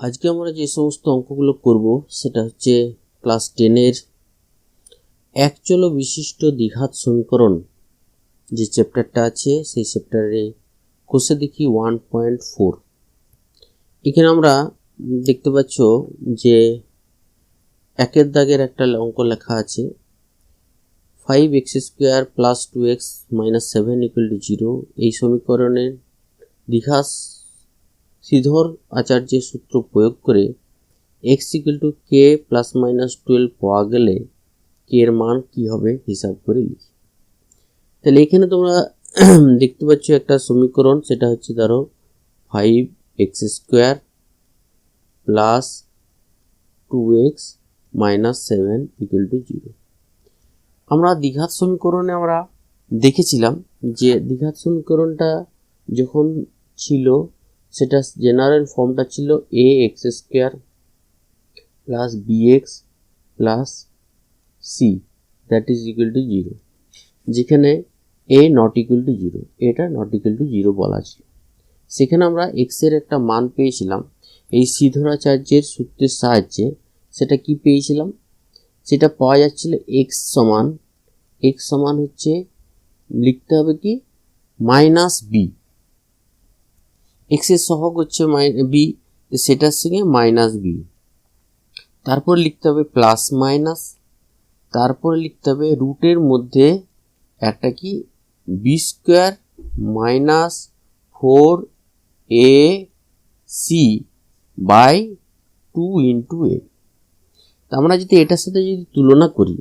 আজকে আমরা যে সমস্ত অঙ্কগুলো করব সেটা হচ্ছে ক্লাস 10 এর একচল বিশিষ্ট দ্বিঘাত সমীকরণ যে চ্যাপ্টারটা আছে সেই চ্যাপ্টারে কোষে দেখি 1.4। এখানে আমরা দেখতে পাচ্ছ যে একের দাগের একটা অঙ্ক লেখা আছে 5x² + 2x - 7 = 0। এই সমীকরণের দ্বিঘাত শ্রীধর আচার্যের সূত্র প্রয়োগ করে x = k ± 12 পাওয়া গেলে k এর মান কি হবে হিসাব করে লিখি। তাহলে এখানে তোমরা দেখতে পাচ্ছ একটা সমীকরণ, সেটা হচ্ছে ধরো 5x² + 2x - 7 = 0। আমরা দ্বিঘাত সমীকরণে আমরা দেখেছিলাম যে দ্বিঘাত সমীকরণটা যখন ছিল সেটা জেনারেল ফর্মটা ছিল ax² + bx + c = 0, যেখানে a ≠ 0, এটা ≠ 0 বলা ছিল। সেখানে আমরা x এর একটা মান পেয়েছিলাম এই শ্রীধরাচার্যের সূত্রের সাহায্যে। সেটা কি পেয়েছিলাম? সেটা পাওয়া যাচ্ছিল x সমান হচ্ছে লিখতে হবে কি -b, x এর সহগ হচ্ছে b, সেটার সঙ্গে -b, তারপর লিখতে হবে প্লাস মাইনাস, তারপরে লিখতে হবে রুটের মধ্যে একটা কি b² - 4ac/2 a। আমরা যদি এটার সাথে যদি তুলনা করি,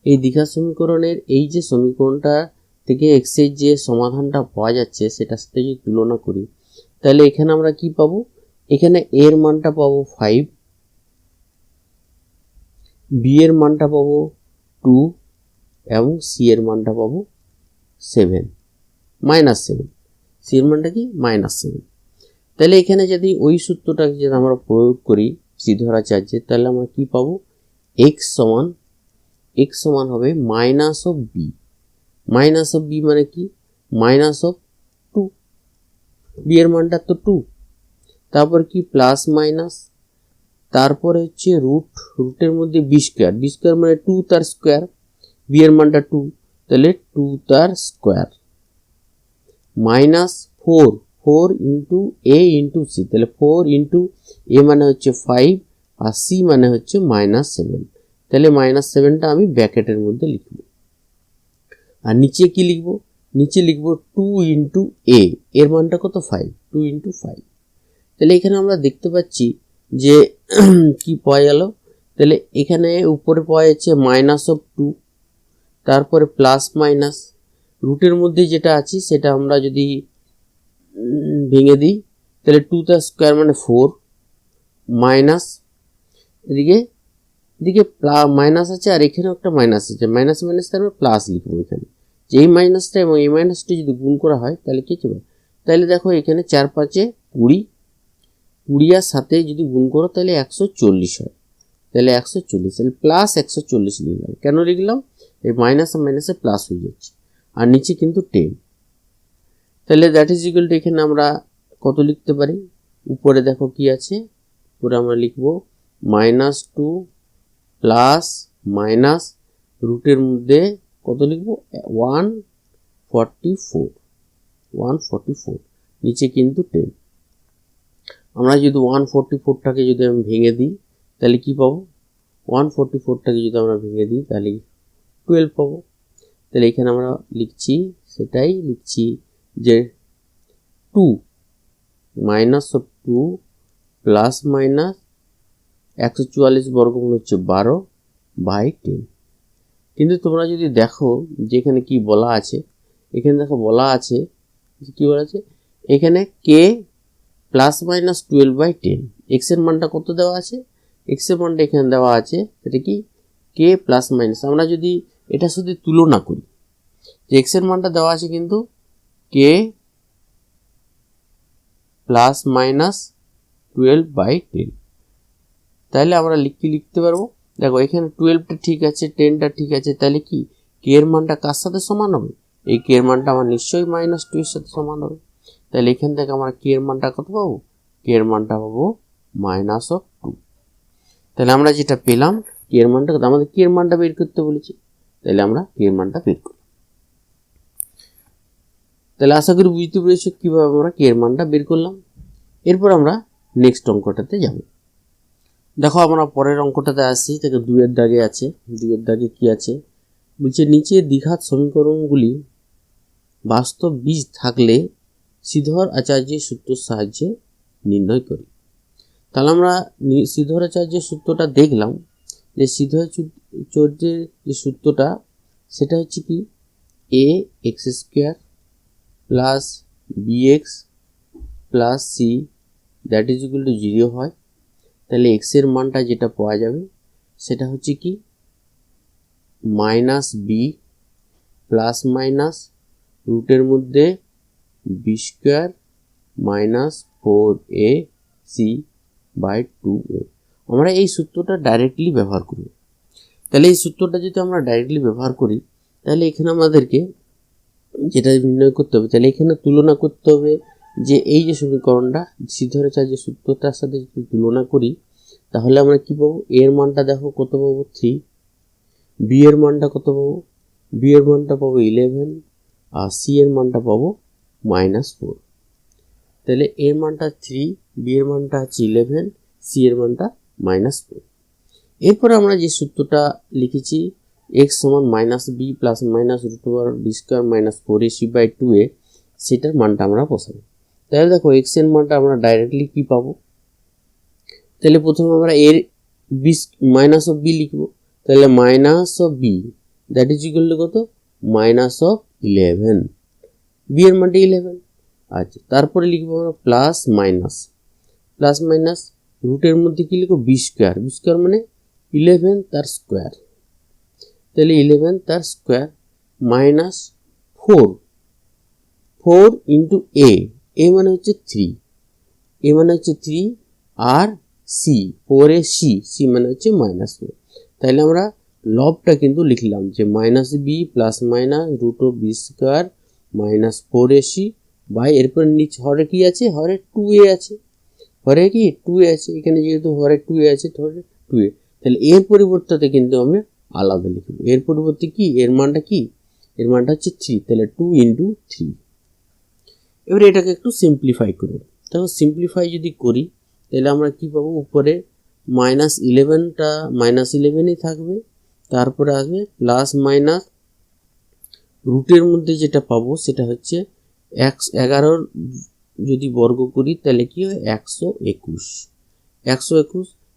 এই দ্বিঘাত সমীকরণের এই যে সমীকরণটা থেকে x এর যে সমাধানটা পাওয়া যাচ্ছে সেটার সাথে যদি তুলনা করি, তাহলে এখানে আমরা কি পাবো? এখানে a এর মানটা পাবো 5, b এর মানটা পাবো 2 এবং c এর মানটা পাবো 7 -7। c এর মানটা কি -7। তাহলে এখানে যদি ওই সূত্রটাকে যদি আমরা প্রয়োগ করি শ্রীধরাচার্যের, তাহলে আমরা কি পাবো? x সমান হবে -b, -b মানে কি -2, b এর মানটা তো 2, তারপর কি প্লাস মাইনাস, তারপরে হচ্ছে রুটের মধ্যে b² মানে 2 তার স্কোয়ার, b এর মানটা 2, তাহলে 2 তার স্কোয়ার -4 × a × c, তাহলে 4 × a মানে হচ্ছে 5 আর c মানে হচ্ছে -7। তাহলে -7টা আমি ব্র্যাকেটের মধ্যে লিখব। আর নিচে কি লিখব? নিচে লিখব 2 × a, এর মানটা কত? 5, 2 × 5। তাহলে এখানে আমরা দেখতে পাচ্ছি যে কি পাওয়া গেল? তাহলে এখানে উপরে পাওয়া যাচ্ছে -2, তারপরে প্লাস মাইনাস, রুটের মধ্যে যেটা আছে সেটা আমরা যদি ভেঙে দিই, তাহলে 2 তার স্কোয়ার মানে 4, মাইনাস এদিকে মাইনাস আছে আর এখানেও একটা মাইনাস আছে, মাইনাস তার প্লাস লিখবো এখানে। যে এই মাইনাসটা এবং এই মাইনাসটা যদি গুণ করা হয় তাহলে কি হবে? তাহলে দেখো এখানে 4 × 5 = 20, 20 আর 7 যদি গুণ করো তাহলে 140 হয়। তাহলে 140, তাহলে প্লাস 140 লিখলাম। কেন লিখলাম? এই মাইনাস আর মাইনাসে প্লাস হয়ে যাচ্ছে, আর নিচে কিন্তু 10। তাহলে = এখানে আমরা কত লিখতে পারি? উপরে দেখো কি আছে, উপরে আমরা লিখব -2 প্লাস মাইনাস রুটের মধ্যে কত লিখব? 144, নিচে কিন্তু 10। আমরা যদি 144টাকে যদি আমি ভেঙে দিই তাহলে কি পাবো? 144টাকে যদি আমরা ভেঙে দিই তাহলে 12 পাবো। তাহলে এখানে আমরা সেটাই লিখছি যে 2 -2 প্লাস মাইনাস 144 বর্গমূল হচ্ছে 12/10। কিন্তু তোমরা যদি দেখো যে এখানে কি বলা আছে, এখানে দেখো বলা আছে কি বলা আছে, এখানে k ± 12/10। x এর মানটা কত দেওয়া আছে? x এর মানটা এখানে দেওয়া আছে, সেটা কি k ± আমরা যদি এটা শুধু তুলনা করি যে x এর মানটা দেওয়া আছে কিন্তু k ± 12/10, তাহলে আমরা লিখতে পারবো। দেখো এখানে 12টা ঠিক আছে, 10টা ঠিক আছে, তাহলে কি k এর মানটা কার সাথে সমান হবে? এই k এর মানটা আমার নিশ্চয়ই -2 এর সাথে সমান হবে। তাহলে এখান থেকে আমরা k এর মানটা কত পাবো? k এর মানটা পাবো মাইনাস অফ 2। তাহলে আমরা যেটা পেলাম কে এর মানটা কত, আমাদের কে এর মানটা বের করতে বলেছে, তাহলে আমরা কে এর মানটা বের করি। তাহলে আশা করি বুঝতে পেরেছো কিভাবে আমরা কে এর মানটা বের করলাম। এরপর আমরা নেক্সট অঙ্কটাতে যাব। দেখো আমরা পরের অঙ্কটাতে আসি, থেকে 2 এর দাগে আছে। 2 এর দাগে কি আছে বলছে, নিচে দ্বিঘাত সমীকরণগুলি বাস্তব বীজ থাকলে শ্রীধর আচার্যের সূত্রের সাহায্যে নির্ণয় করি। তাহলে আমরা শ্রীধর আচার্যের সূত্রটা দেখলাম, যে শ্রীধর আচার্যের যে সূত্রটা সেটা হচ্ছে কি a x square plus b x plus c that is equal to 0 হয়। তাহলে এক্স এর মানটা যেটা পাওয়া যাবে সেটা হচ্ছে কি মাইনাস বি প্লাস মাইনাস রুটের মধ্যে B square minus 4ac by 2a। আমরা এই সূত্রটা ডাইরেক্টলি ব্যবহার করি। তাহলে এই সূত্রটা যদি আমরা ডাইরেক্টলি ব্যবহার করি তাহলে এখানে আমাদেরকে যেটা নির্ণয় করতে হবে, তাহলে এখানে তুলনা করতে হবে যে এই যে সমীকরণটা শ্রীধর আচার্যের সূত্রটার সাথে যদি তুলনা করি তাহলে আমরা কি পাবো, এর মানটা দেখো কত পাবো 3, বি এর মানটা কত পাবো, বি এর মানটা পাবো 11 আর সি এর মানটা পাবো -4। তাহলে এর মানটা 3, বি এর মানটা হচ্ছে 11, সি এর মানটা -4। এরপর আমরা যে সূত্রটা লিখেছি x সমান minus b plus minus root over b square minus 4ac by 2a, সেটার মানটা আমরা বসাবো। তাহলে দেখো x এর মানটা আমরা ডাইরেক্টলি কি পাবো, তাহলে প্রথমে আমরা এর বি মাইনাস অফ বি লিখবো। তাহলে minus of b that is equal to কত, মাইনাস অফ 11, বি এর মানটা 11। আচ্ছা, তারপরে লিখবো আমরা প্লাস মাইনাস রুটের মধ্যে কি লিখবো বি স্কোয়ার, বি স্কোয়ার মানে 11 তার স্কোয়ার, তাহলে 11 তার স্কোয়ার মাইনাস 4 ইন্টু এ মানে হচ্ছে 3, এ মানে হচ্ছে 3 আর সি 4ac, সি মানে হচ্ছে -4। তাহলে আমরা লবটা কিন্তু লিখলাম যে minus b plus minus root of b square minus 4ac by এরপর নিচে হরে কি আছে, হরে 2a আছে, হরে কি 2a আছে, এখানে যেহেতু হরে 2a আছে তাহলে 2a। তাহলে এর পরিবর্তে কিন্তু আমরা আলাদা লিখব, এর পরিবর্তে কি এর মানটা কি, এর মানটা হচ্ছে 3, তাহলে 2 ইন্টু 3। এবারে এটাকে একটু সিম্পলিফাই করব। দেখো সিম্পলিফাই যদি করি তাহলে আমরা কি পাবো, উপরে -11টা -11ই থাকবে, তারপরে আসবে প্লাস মাইনাস রুটের মধ্যে যেটা পাবো সেটা হচ্ছে 11 যদি বর্গ করি তাহলে কি হয় 121,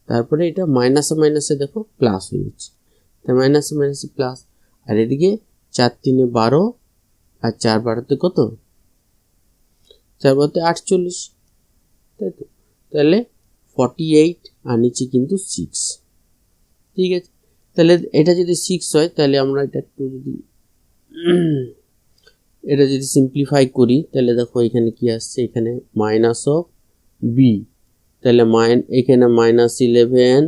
তারপরে এটা মাইনাসে মাইনাসে দেখো প্লাস হয়ে যাচ্ছে, তাই মাইনাসে মাইনাসে প্লাস, আর এদিকে 4 3 12 আর 4 12 কত, 4 12 48, তাই তো, তাহলে 48 আর নিচে কিন্তু 6। ঠিক আছে, তাহলে এটা যদি 6 হয় তাহলে আমরা এটা একটু যদি সিম্পলিফাই করি তাহলে দেখো এখানে কি আসছে, এখানে মাইনাস অফ বি, তাহলে এখানে -11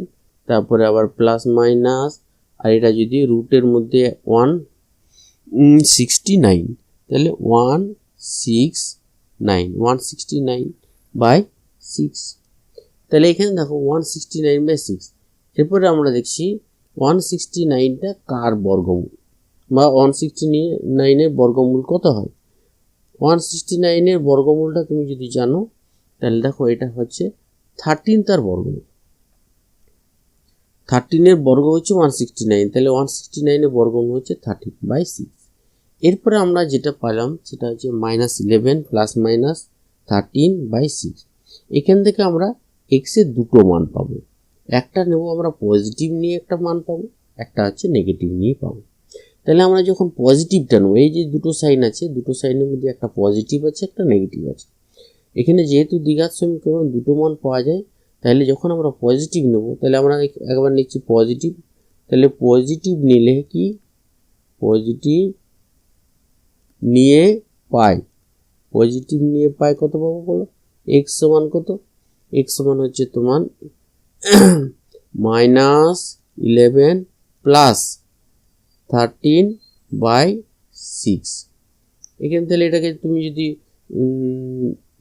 তারপরে আবার প্লাস মাইনাস, আর এটা যদি রুটের মধ্যে 169 তাহলে 169 বাই 6। তাহলে এখানে দেখো 169 বাই 6। এরপরে আমরা দেখছি 169টা কার বর্গমূল, বা 169 এর বর্গমূল কত হয়। 169 এর বর্গমূলটা তুমি যদি জানো তাহলে দেখো এটা হচ্ছে 13 তার বর্গমূল, 13 এর বর্গ হচ্ছে 169, তাহলে 169 এর বর্গমূল হচ্ছে 13 বাই 6। এরপরে আমরা যেটা পেলাম সেটা হচ্ছে -11 প্লাস মাইনাস 13 বাই 6। এখান থেকে আমরা x এর দুটো মান পাবো, একটা নেব আমরা পজিটিভ নিয়ে একটা মান পাবো, একটা হচ্ছে নেগেটিভ নিয়ে পাবো। তাহলে আমরা যখন পজিটিভটা নেব, এই যে দুটো সাইন আছে, দুটো সাইনের মধ্যে একটা পজিটিভ আছে একটা নেগেটিভ আছে, এখানে যেহেতু দ্বিঘাত সমীকরণ দুটো মান পাওয়া যায় তাহলে যখন আমরা পজিটিভ নেব তাহলে আমরা একবার নিচ্ছি পজিটিভ, তাহলে পজিটিভ নিলে কি পজিটিভ নিয়ে পাই, কত পাবো বলো, x সমান কত, x সমান হচ্ছে তোমার -11 প্লাস 13 বাই 6। এখানে তাহলে এটাকে তুমি যদি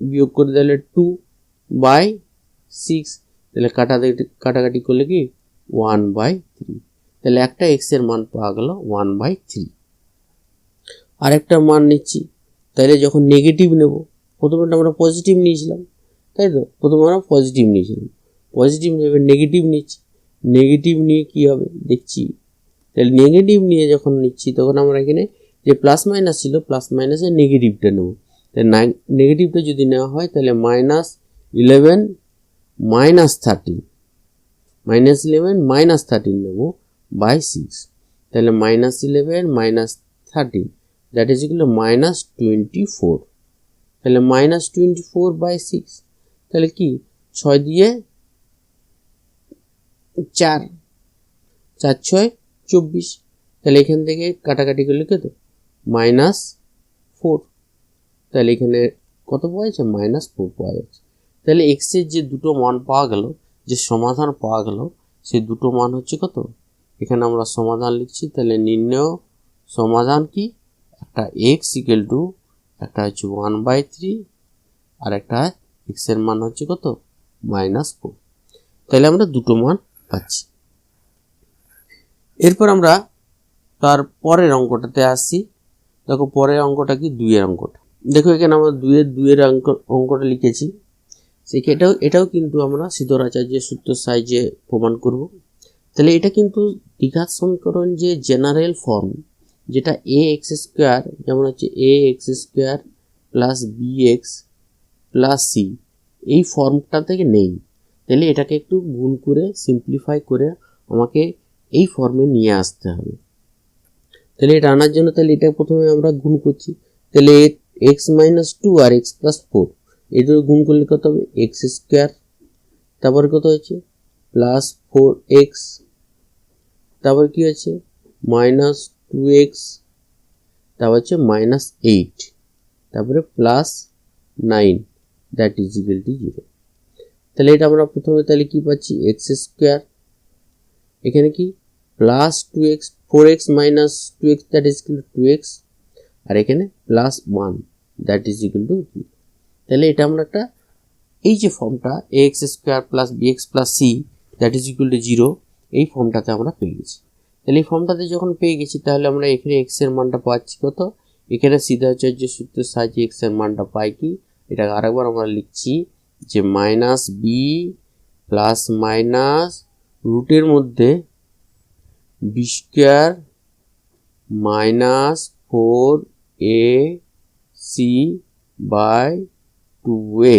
বিয়োগ করে তাহলে 2 বাই 6, তাহলে কাটাকাটি করলে কি 1/3, তাহলে একটা x এর মান পাওয়া গেল 1/3। আরেকটা মান নিচ্ছি, তাহলে যখন নেগেটিভ নেব, প্রথমে আমরা পজিটিভ নিয়েছিলাম, তাই তো, প্রথমে আমরা পজিটিভ নিয়েছিলাম, পজিটিভ নেবে নেগেটিভ নিচ্ছি, নেগেটিভ নিয়ে কি হবে দেখছি। তাহলে নেগেটিভ নিয়ে যখন নিচ্ছি তখন আমরা এখানে যে প্লাস মাইনাস ছিল, প্লাস মাইনাসের নেগেটিভটা নেব। তাহলে নেগেটিভটা যদি নেওয়া হয় তাহলে -11 -13, -11 -13 নেব বাই 6, তাহলে -11 -13 দ্যাট ইজ ইকুয়াল টু -24, তাহলে -24/6, তাহলে কি 6 দিয়ে 4, 4 6 24, তাহলে এখান থেকে কাটাকাটি করলে কত -4, তাহলে এখানে কত পাওয়া যাচ্ছে -4 পাওয়া যাচ্ছে। তাহলে এক্স এর যে দুটো মান পাওয়া গেল, যে সমাধান পাওয়া গেল, সেই দুটো মান হচ্ছে কত, এখানে আমরা সমাধান লিখছি। তাহলে নির্ণয় সমাধান কি, একটা এক্স ইকুয়াল টু একটা হচ্ছে 1/3 আর একটা এক্স এর মান হচ্ছে কত -4, তাহলে আমরা দুটো মান পাচ্ছি। এরপর আমরা তার পরের অঙ্কটাতে আসছি। দেখো পরের অঙ্কটা কি, 2 এর অঙ্কটা। দেখো এখানে আমরা 2 এর অঙ্কটা লিখেছি, এটাও কিন্তু আমরা সিদ্ধরাচার্যের সূত্র সাহায্যে প্রমাণ করব। তাহলে এটা কিন্তু দ্বিঘাত সমীকরণ যে জেনারেল ফর্ম, যেটা ax², যেমন হচ্ছে ax² plus bx plus c, এই ফর্মটা থেকে নেই। তাহলে এটাকে একটু গুণ করে সিম্পলিফাই করে আমাকে এই ফর্মে নিয়ে আসতে হবে। তাহলে এটা আনার জন্য তাহলে এটা প্রথমে আমরা গুণ করছি। তাহলে x - 2 আর x + 4, এই দুটো গুণ করলে কত হবে x², তারপর কত হচ্ছে প্লাস 4x, তারপর কি হচ্ছে -2x, তারপর হচ্ছে -8, তারপরে plus 9 that is equal to 0। তাহলে এটা আমরা প্রথমে তাহলে কি পাচ্ছি x², এখানে কি plus 2x, 4x - 2x that is equal two 2x, আর এখানে plus 1 that is equal two 2। তাহলে এটা আমরা একটা এই যে ফর্মটা ax² plus bx plus c that is equal to 0, এই ফর্মটাতে আমরা পেয়ে গেছি। তাহলে এই ফর্মটাতে যখন পেয়ে গেছি তাহলে আমরা এখানে x এর মানটা পাচ্ছি কত, এখানে সিদ্ধাচার্য সূত্রের সাহায্যে x এর মানটা পাই কি, এটা আরেকবার আমরা লিখছি যে -b প্লাস মাইনাস রুটের মধ্যে b² - 4ac/2a,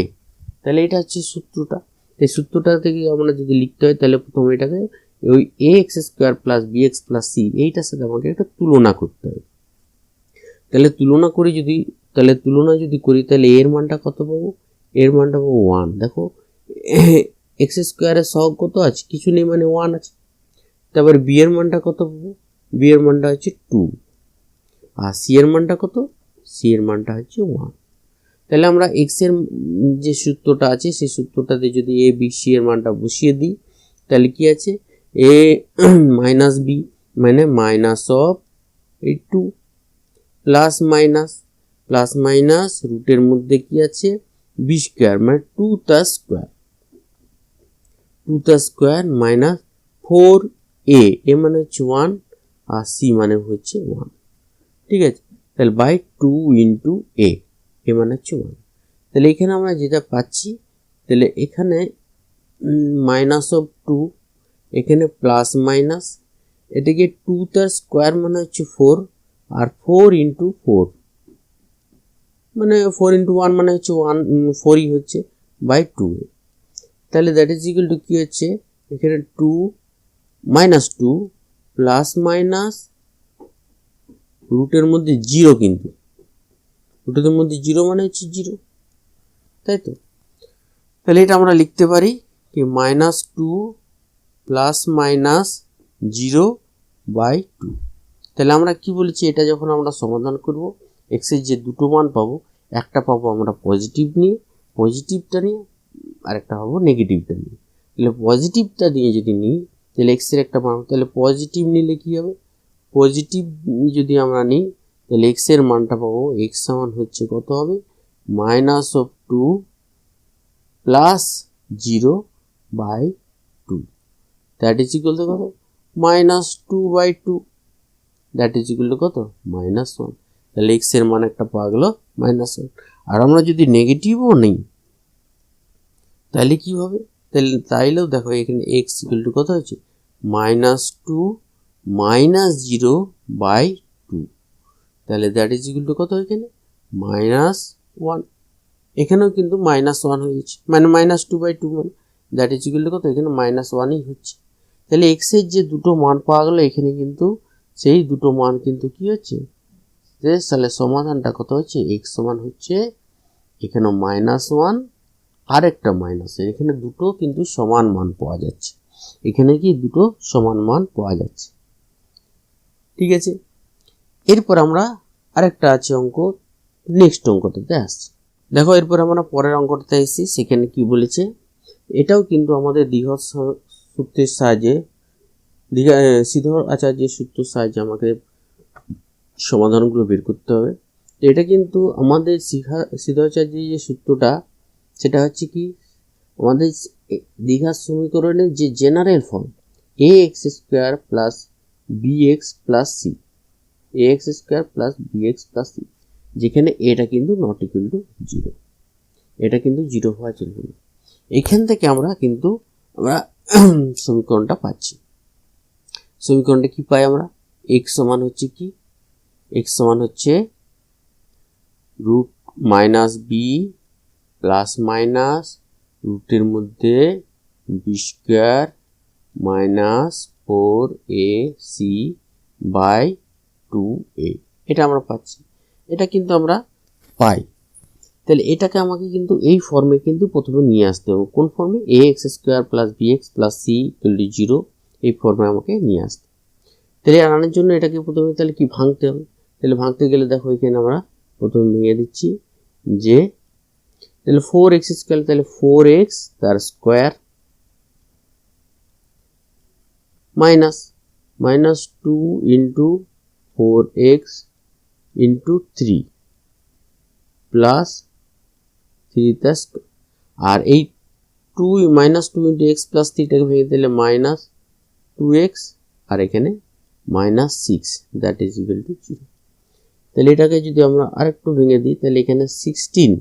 তাহলে এটা হচ্ছে সূত্রটা। এই সূত্রটা থেকে আমরা যদি লিখতে হয় তাহলে প্রথমে এটাকে ওই ax² plus bx plus c এইটার সাথে আমাকে একটা তুলনা করতে হবে। তাহলে তুলনা যদি করি তাহলে এর মানটা কত পাবো, এর মানটা পাবো 1। দেখো x² এর সহগ কত আছে, কিছু নেই, মানে 1 আছে। তারপর b এর মানটা কত পাবো, b এর মানটা হচ্ছে 2, আর c এর মানটা কত, c এর মানটা হচ্ছে 1। তাহলে আমরা x এর যে সূত্রটা আছে সেই সূত্রটাতে যদি a b c এর মানটা বসিয়ে দিই তাহলে কি আছে, a - b মানে -2 প্লাস মাইনাস রুটের মধ্যে কি আছে b² মানে 2 তার স্কয়ার মাইনাস 4a, এ মানে হচ্ছে 1 আর c মানে হচ্ছে 1, ঠিক আছে। তাহলে বাই 2 ইন্টু a, এ মানে হচ্ছে 1। তাহলে এখানে আমরা যেটা পাচ্ছি, তাহলে এখানে -2, এখানে প্লাস মাইনাস, এটাকে 2 তার স্কয়ার মানে হচ্ছে 4, আর 4 ইন্টু 4 মানে 4 ইন্টু 1 মানে হচ্ছে 4ই হচ্ছে বাই 2। তাহলে দ্যাট ইজ ইকুয়াল টু কি হচ্ছে, এখানে 2 প্লাস মাইনাস রুটের মধ্যে 0, কিন্তু রুটের মধ্যে 0 মানে হচ্ছে 0, তাই তো। তাহলে এটা আমরা লিখতে পারি কি -2 প্লাস মাইনাস 0/2। তাহলে আমরা কি বলেছি, এটা যখন আমরা সমাধান করব x এর যে দুটো মান পাবো, একটা পাবো আমরা পজিটিভটা নিয়ে আর একটা পাবো নেগেটিভটা নিয়ে। তাহলে পজিটিভটা নিয়ে যদি নিই তাহলে x এর একটা মান, তাহলে পজিটিভ নিলে কি হবে, পজিটিভ যদি আমরা নিই তাহলে x এর মানটা পাবো, x সমান হচ্ছে কত হবে -2 plus 0 by 2 that is equal to কত -2/2 দ্যাট ইজ ইকুয়াল টু কত -1 তাহলে x এর মান একটা পাওয়া গেল -1 আর আমরা যদি নেগেটিভও নেই তাহলে কি হবে তাইলেও দেখো এখানে x ইকুয়াল টু কত হচ্ছে -2 -0/2 তাহলে দ্যাট ইজ ইকুয়াল টু কত এখানে -1 এখানেও কিন্তু -1 হয়েছে মানে -2/2 মানে দ্যাট ইজ ইকুয়াল টু কত এখানে -1ই হচ্ছে তাহলে x এর যে দুটো মান পাওয়া গেল এখানে কিন্তু সেই দুটো মান কিন্তু কি হচ্ছে তাহলে সমাধানটা কত হচ্ছে x সমান হচ্ছে এখানে -1 আর একটা মাইনাস এখানে দুটো কিন্তু সমান মান পাওয়া যাচ্ছে এখানে কি দুটো সমান মান পাওয়া যাচ্ছে ঠিক আছে এরপর আমরা আরেকটা আছে অঙ্ক নেক্সট অঙ্কটাতে আসছি দেখো এরপর আমরা পরের অঙ্কটাতে এসেছি সেখানে কি বলেছে এটাও কিন্তু আমাদের দীঘর সূত্রের সাহায্যে শ্রীধর আচার্যের সূত্রের সাহায্যে আমাকে সমাধানগুলো বের করতে হবে তো এটা কিন্তু আমাদের শ্রীধর আচার্যের যে সূত্রটা সেটা হচ্ছে কি আমাদের দীঘার সমীকরণের যে general form ax² + bx + c ax² + bx + c যেখানে এটা কিন্তু নট ইকুয়াল টু 0 এটা কিন্তু 0 হওয়া চলবে না এখান থেকে আমরা সমীকরণটা পাচ্ছি সমীকরণটা কি পাই আমরা x সমান হচ্ছে কি x সমান হচ্ছে √-b প্লাস মাইনাস রুটের মধ্যে b² - 4ac/2a এটা আমরা পাচ্ছি এটা কিন্তু আমরা পাই তাহলে এটাকে আমাকে কিন্তু এই ফর্মে কিন্তু প্রথমে নিয়ে আসতে হবে কোন ফর্মে ax² + bx + c = 0 এই ফর্মে আমাকে নিয়ে আসতে তাহলে আনার জন্য এটাকে প্রথমে তাহলে কি ভাঙতে হবে তাহলে ভাঙতে গেলে দেখো এখানে আমরা প্রথমে ভেঙে দিচ্ছি যে তাহলে 4x² তাহলে 4x তার স্কয়ার মাইনাস -2 * 4x * 3 প্লাস 3 তার আর এই 2 - 2 * x + 3 টাকে ভেঙে দিলে -2x আর এখানে -6 দ্যাট ইজ ইকুয়াল টু 0 তাহলে এটাকে যদি আমরা আরেকটু ভেঙে দিই তাহলে এখানে 16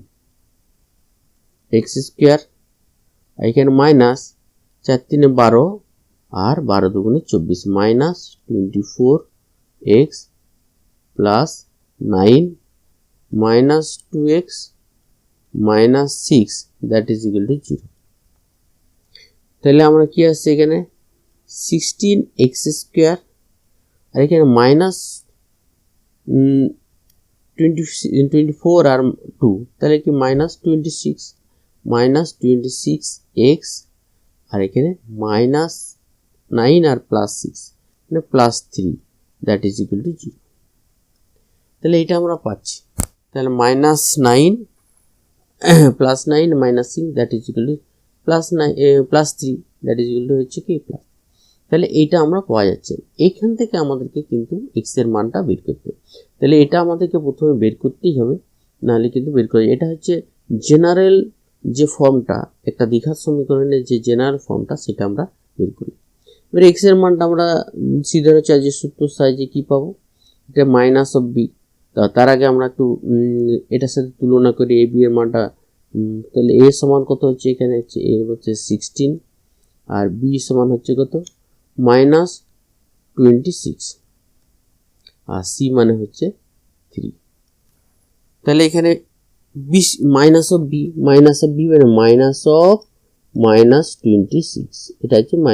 x² আর এখানে minus 4 × 3 = 12 R 12 × 2 = 24 -24x + 9 -2x -6 that is equal to 0 তাহলে আমরা কি আসছে এখানে 16x² আর এখানে -24 আর 2 তাহলে কি -26 -26x আর এখানে -9 আর +6 মানে +3 দ্যাট ইজ ইকুয়াল টু 0 তাহলে এটা আমরা পাচ্ছি তাহলে -9 +9 -6 that is equal two +3 that is equal two হচ্ছে কি প্লাস তাহলে এইটা আমরা পাওয়া যাচ্ছে এইখান থেকে আমাদেরকে কিন্তু x এর মানটা বের করতে হবে তাহলে এটা আমাদেরকে প্রথমে বের করতেই হবে নাহলে কিন্তু বের করা এটা হচ্ছে জেনারেল যে ফর্মটা একটা দ্বিঘাত সমীকরণের যে জেনারেল ফর্মটা সেটা আমরা বের করি এবার x এর মানটা আমরা শ্রীধর আচার্যের সূত্রের সাহায্যে কি পাবো এটা -b তার আগে আমরা একটু এটার সাথে তুলনা করি a b এর মানটা তাহলে a সমান কত হচ্ছে এখানে হচ্ছে a হচ্ছে 16 আর b সমান হচ্ছে কত -26 আর c মানে হচ্ছে 3 তাহলে এখানে -b মানে -26 এটা হচ্ছে -b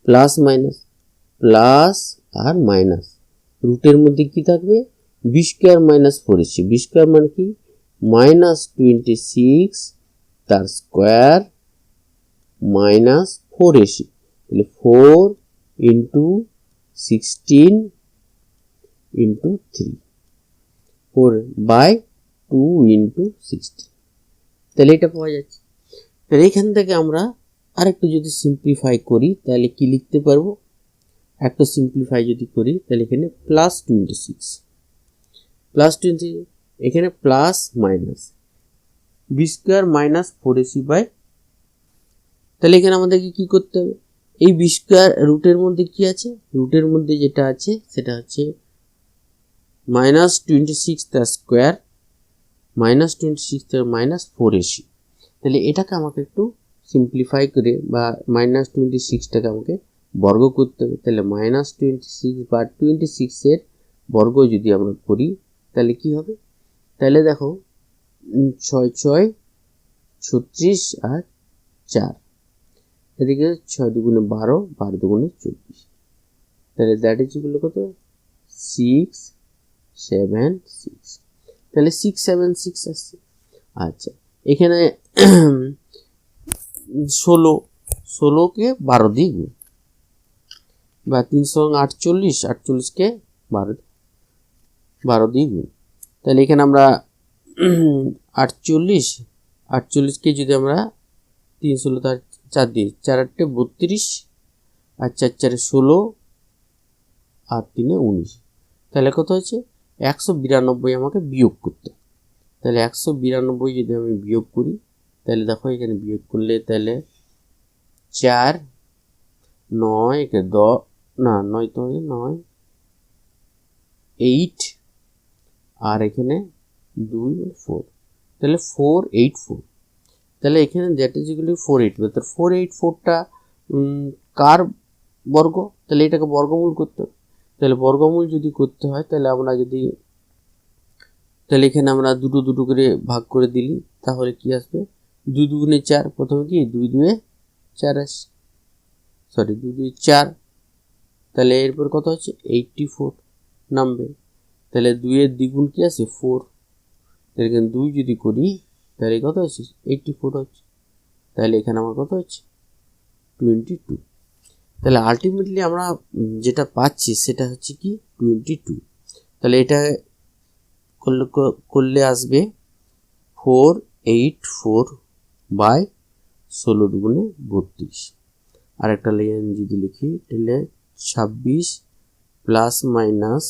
প্লাস মাইনাস প্লাস আর মাইনাস রুটের মধ্যে কি থাকবে b² - 4ac b² মানে কি -26 তার স্কয়ার -4ac তাহলে 4 * 16 * 3 4/2 * 16 তাহলে এটা পাওয়া যাচ্ছে তাহলে এখান থেকে আমরা আরেকটু যদি সিম্পলিফাই করি তাহলে কি লিখতে পারবো একটা সিম্পলিফাই যদি করি তাহলে এখানে +26 এখানে প্লাস মাইনাস b² - 4ac তাহলে এখানে আমাদেরকে কি করতে হবে, এই বি স্কোয়ার রুটের মধ্যে কি আছে, রুটের মধ্যে যেটা আছে সেটা হচ্ছে -26 তার স্কোয়ার -26 তার -4ac। তাহলে এটাকে আমাকে একটু সিম্পলিফাই করে বা -26টাকে আমাকে বর্গ করতে হবে। তাহলে -26 বা 26 এর বর্গ যদি আমরা করি তাহলে কি হবে, তাহলে দেখো 6 6 36 আর 4, এদিকে 6 দুগুণে 12, 12 দুগুণে 24, তাহলে দ্যাট ইজ ইকুয়াল কত 6 7 6, তাহলে 6 7 6 আসছে। আচ্ছা এখানে 16কে 12 দিয়ে গুণ, বা 348, 48কে 12 দিয়ে গুণ, তাহলে এখানে আমরা 48কে যদি আমরা 3 16 তার 4 দিয়ে 4 8 32 আর 4 4 16 আর 3 19, তাহলে কত হচ্ছে 192 আমাকে বিয়োগ করতে। তাহলে 192 যদি আমি বিয়োগ করি তাহলে দেখো এখানে বিয়োগ করলে তাহলে 4 9 একে 10 না 9 তো 9 8 আর এখানে 2 4, তাহলে 484, তাহলে এখানে দ্যাট ইজ ইকুয়াল টু 484। তাহলে 484টা কার বর্গ, তাহলে এটাকে বর্গমূল করতে হবে। তাহলে বর্গমূল যদি করতে হয় তাহলে আমরা যদি, তাহলে এখানে আমরা দুটো দুটো করে ভাগ করে দিলি তাহলে কি আসবে 2 দুগুণে 4, প্রথমে কি 2 2 4 আসে, সরি 2 2 4, তাহলে এরপর কত হচ্ছে 84 নামবে। তাহলে 2 এর দ্বিগুণ কি আছে 4, তাহলে এখানে 2 যদি করি তাহলে কত হচ্ছে 84 হচ্ছে, তাহলে এখানে আমার কত হচ্ছে 22। তাহলে আলটিমেটলি আমরা যেটা পাচ্ছি সেটা হচ্ছে কি 22। তাহলে এটা করলে আসবে 484 বাই 16 দুগুণে 32। আর একটা লাইন যদি লিখি তাহলে 26 প্লাস মাইনাস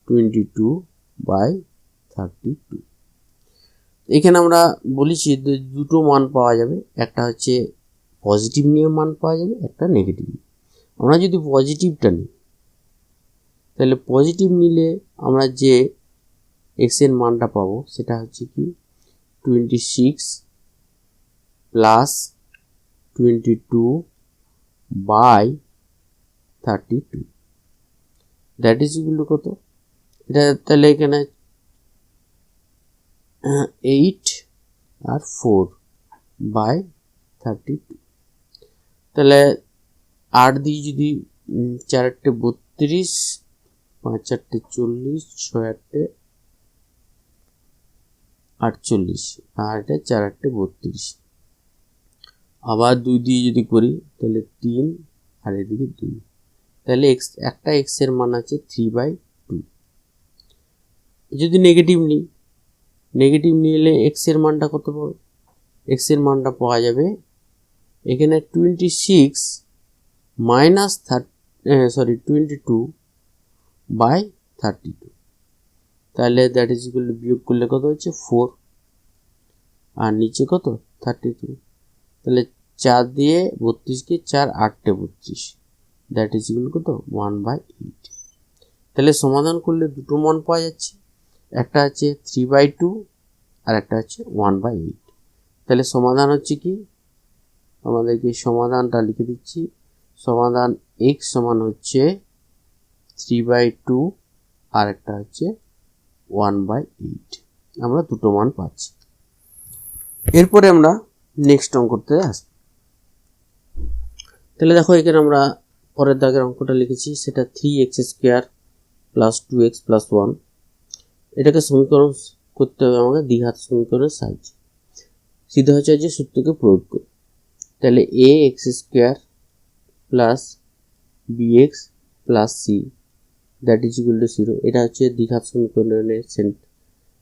22 বাই 32। এখানে আমরা বলেছি দুটো মান পাওয়া যাবে, একটা হচ্ছে পজিটিভ নিয়ে মান পাওয়া যাবে, একটা নেগেটিভ। আমরা যদি পজিটিভটা নিই তাহলে পজিটিভ নিলে আমরা যে এক্স এর মানটা পাবো সেটা হচ্ছে কি 26 plus 22 by 32, that is equal to কত, এটা তাহলে এখানে 8 আর 4 বাই 32, তাহলে 8 দিয়ে যদি 4 8 32, 5 4 40, 6 8 48, আর এটা 4 8 32, আবার 2 দিয়ে যদি করি তাহলে 3 আর এদিকে 2, তাহলে একটা এক্স এর মান আছে 3/2। যদি নেগেটিভ নিই, নেগেটিভ নিলে এক্স এর মানটা কত পাবো, এক্স এর মানটা পাওয়া যাবে এখানে 26 মাইনাস 22 বাই 32, তাহলে দ্যাট ইজ ইকুয়াল টু বিয়োগ করলে কত হচ্ছে 4 আর নিচে কত 32, তাহলে 4 দিয়ে 32কে 4 8 32, দ্যাট ইজ ইকুয়াল কত 1/8। তাহলে সমাধান করলে দুটো মান পাওয়া যাচ্ছে, একটা আছে 3/2 আর একটা হচ্ছে 1/8। তাহলে সমাধান হচ্ছে কি, আমাদেরকে সমাধানটা লিখে দিচ্ছি, সমাধান x সমান হচ্ছে 3/2 আর একটা হচ্ছে 1/8, আমরা দুটো মান পাচ্ছি। এরপরে আমরা নেক্সট অঙ্কতে আসবো। তাহলে দেখো এখানে আমরা পরের দাগের অঙ্কটা লিখেছি, সেটা 3x² প্লাস 2x প্লাস 1, এটাকে সমীকরণ করতে হবে আমাকে দ্বিঘাত সমীকরণের সাহায্যে সিদ্ধাচার্যের সূত্রকে প্রয়োগ করে। তাহলে ax² plus bx plus c that is equal to 0, এটা হচ্ছে দ্বিঘাত সমীকরণের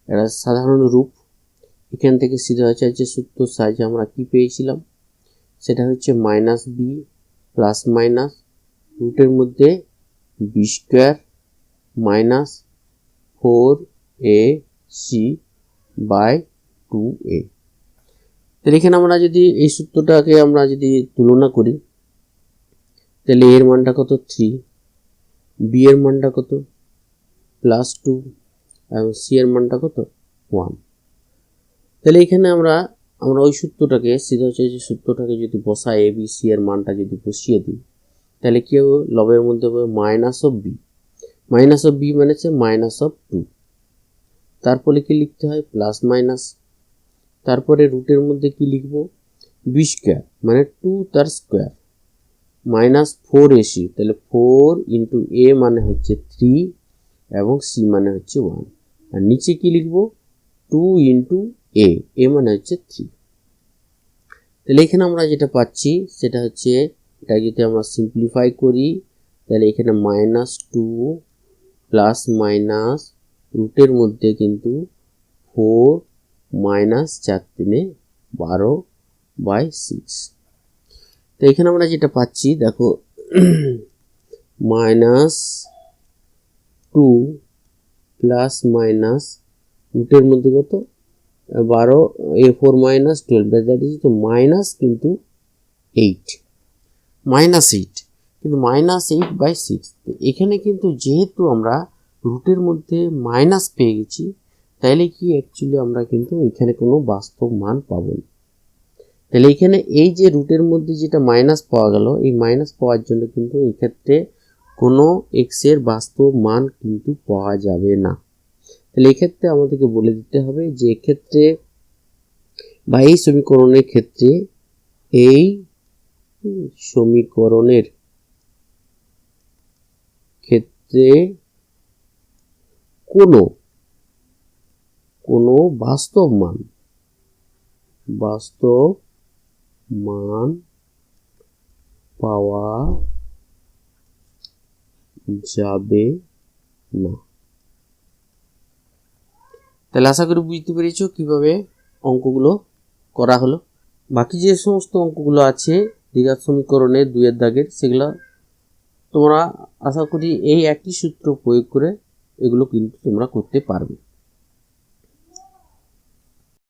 এটা সাধারণ রূপ। এখান থেকে সিদ্ধাচার্যের সূত্রের সাহায্যে আমরা কি পেয়েছিলাম, সেটা হচ্ছে মাইনাস বি প্লাস মাইনাস রুটের মধ্যে b² minus 4ac by 2a। তাহলে এখানে আমরা যদি এই সূত্রটাকে আমরা যদি তুলনা করি, তাহলে এর মানটা কত 3, বি এর মানটা কত +2 এবং সি এর মানটা কত 1। তাহলে এখানে আমরা ওই সূত্রটাকে যে সূত্রটাকে যদি বসাই এ বি সি এর মানটা যদি বসিয়ে দিই, তাহলে কি হবে, লবের মধ্যে হবে মাইনাস অফ বি মানে হচ্ছে -2, তারপরে কি লিখতে হয় প্লাস মাইনাস, তারপরে রুটের মধ্যে কি লিখবো বি স্কোয়ার মানে 2 তার স্কোয়ার -4ac, তাহলে 4 ইন্টু এ মানে হচ্ছে 3 এবং সি মানে হচ্ছে 1, আর নিচে কি লিখবো 2 ইন্টু এ মানে হচ্ছে 3। তাহলে এখানে আমরা যেটা পাচ্ছি সেটা হচ্ছে, এটা যদি আমরা সিম্পলিফাই করি তাহলে এখানে -2 প্লাস মাইনাস রুটের মধ্যে কিন্তু 4 -4 × 12/6। তো এখানে আমরা যেটা পাচ্ছি দেখো -2 প্লাস মাইনাস রুটের মধ্যে কত 12, a4 - 12, দ্যাট ইজ তো মাইনাস কিন্তু 8, কিন্তু -8/6। এখানে কিন্তু যেহেতু আমরা রুটের মধ্যে মাইনাস পেয়ে গেছি, তাইলে কি অ্যাকচুয়ালি আমরা কিন্তু এখানে কোনো বাস্তব মান পাবো না। তাহলে এখানে এই যে রুটের মধ্যে যেটা মাইনাস পাওয়া গেল, এই মাইনাস পাওয়ার জন্য কিন্তু এই ক্ষেত্রে কোনো এক্স এর বাস্তব মান কিন্তু পাওয়া যাবে না। তাহলে এই ক্ষেত্রে আমাদেরকে বলে দিতে হবে যে এক্ষেত্রে বা এই সমীকরণের ক্ষেত্রে কোনো বাস্তব মান পাওয়া যাবে না। তাহলে আশা করি বুঝতে পেরেছো কিভাবে অঙ্কগুলো করা হলো। বাকি যে সমস্ত অঙ্কগুলো আছে দ্বিঘাত সমীকরণের 2 দাগের, সেগুলো তোমরা আশা করি এই একই সূত্র প্রয়োগ করে এগুলো কিন্তু তোমরা করতে পারবে।